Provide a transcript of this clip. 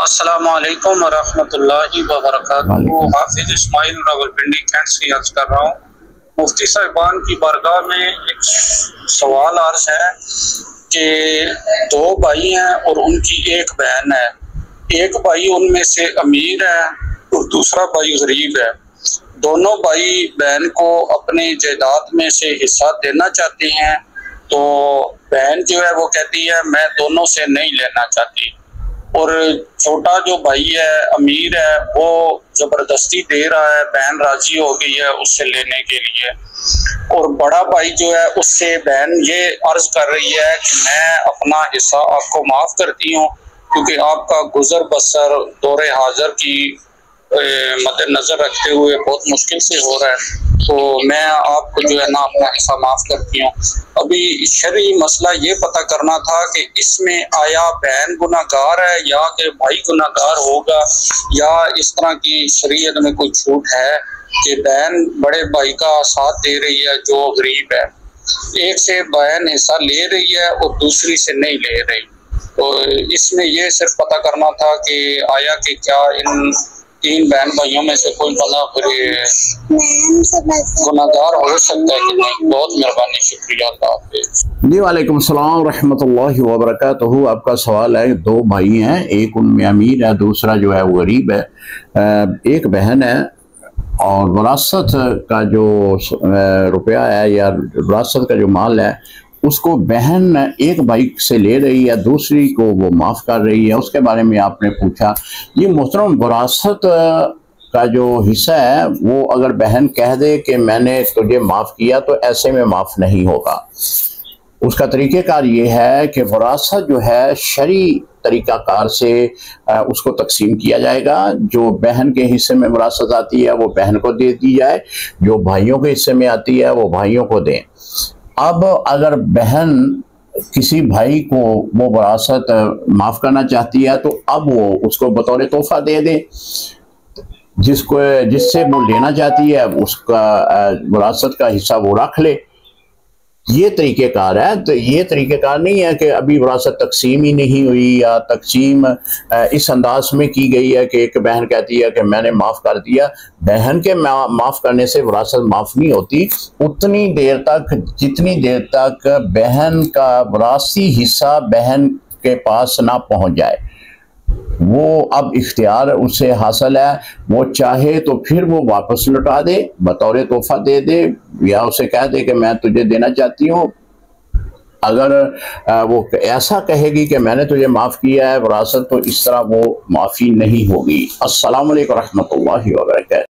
السلام علیکم ورحمۃ اللہ وبرکاتہ۔ حافظ اسماعیل راولپنڈی کینٹ سے عرض کر رہا ہوں۔ مفتی صاحبان کی بارگاہ میں ایک سوال عرض ہے کہ دو بھائی ہیں اور ان کی ایک بہن ہے۔ ایک بھائی ان میں سے امیر ہے اور دوسرا بھائی غریب ہے۔ دونوں بھائی بہن کو اپنے جائیداد میں سے حصہ دینا چاہتے ہیں، تو بہن جو ہے وہ کہتی ہے میں دونوں سے نہیں لینا چاہتی، اور چھوٹا جو بھائی ہے امیر ہے وہ زبردستی دے رہا ہے، بہن راضی ہو گئی ہے اس سے لینے کے لیے۔ اور بڑا بھائی جو ہے اس سے بہن یہ عرض کر رہی ہے کہ میں اپنا حصہ آپ کو معاف کرتی ہوں، کیونکہ آپ کا گزر بسر دور حاضر کی مد نظر رکھتے ہوئے بہت مشکل سے ہو رہا ہے، تو میں آپ کو جو ہے نا اپنا حصہ معاف کرتی ہوں۔ ابھی شرعی مسئلہ یہ پتہ کرنا تھا کہ اس میں آیا بہن گناہ گار ہے یا کہ بھائی گناہ گار ہوگا، یا اس طرح کی شریعت میں کوئی چھوٹ ہے کہ بہن بڑے بھائی کا ساتھ دے رہی ہے جو غریب ہے، ایک سے بہن حصہ لے رہی ہے اور دوسری سے نہیں لے رہی۔ تو اس میں یہ صرف پتہ کرنا تھا کہ آیا کہ کیا ان تین بہن بھائیوں میں سے کوئی بندہ گناہ گار ہو سکتا ہے کہ نہیں؟ بہت مہربانی، شکریہ، اللہ حافظ۔ جی وعلیکم السلام ورحمۃ اللہ وبرکاتہ۔ آپ کا سوال ہے، دو بھائی ہیں، ایک ان میں امیر ہے، دوسرا جو ہے وہ غریب ہے، ایک بہن ہے، اور وراثت کا جو روپیہ ہے یا وراثت کا جو مال ہے اس کو بہن ایک بھائی سے لے رہی ہے، دوسری کو وہ معاف کر رہی ہے، اس کے بارے میں آپ نے پوچھا۔ یہ محترم، وراثت کا جو حصہ ہے وہ اگر بہن کہہ دے کہ میں نے تجھے معاف کیا تو ایسے میں معاف نہیں ہوگا۔ اس کا طریقہ کار یہ ہے کہ وراثت جو ہے شرعی طریقہ کار سے اس کو تقسیم کیا جائے گا۔ جو بہن کے حصے میں وراثت آتی ہے وہ بہن کو دے دی جائے، جو بھائیوں کے حصے میں آتی ہے وہ بھائیوں کو دیں۔ اب اگر بہن کسی بھائی کو وہ وراثت معاف کرنا چاہتی ہے تو اب وہ اس کو بطور تحفہ دے دے، جس سے وہ لینا چاہتی ہے اس کا وراثت کا حصہ وہ رکھ لے۔ یہ طریقہ کار ہے۔ تو یہ طریقہ کار نہیں ہے کہ ابھی وراثت تقسیم ہی نہیں ہوئی یا تقسیم اس انداز میں کی گئی ہے کہ ایک بہن کہتی ہے کہ میں نے معاف کر دیا۔ بہن کے معاف کرنے سے وراثت معاف نہیں ہوتی اتنی دیر تک جتنی دیر تک بہن کا وراثی حصہ بہن کے پاس نہ پہنچ جائے۔ وہ اب اختیار اس سے حاصل ہے، وہ چاہے تو پھر وہ واپس لوٹا دے، بطور تحفہ دے دے، یا اسے کہہ دے کہ میں تجھے دینا چاہتی ہوں۔ اگر وہ ایسا کہے گی کہ میں نے تجھے معاف کیا ہے وراثت، تو اس طرح وہ معافی نہیں ہوگی۔ السلام علیکم ورحمۃ اللہ وبرکاتہ۔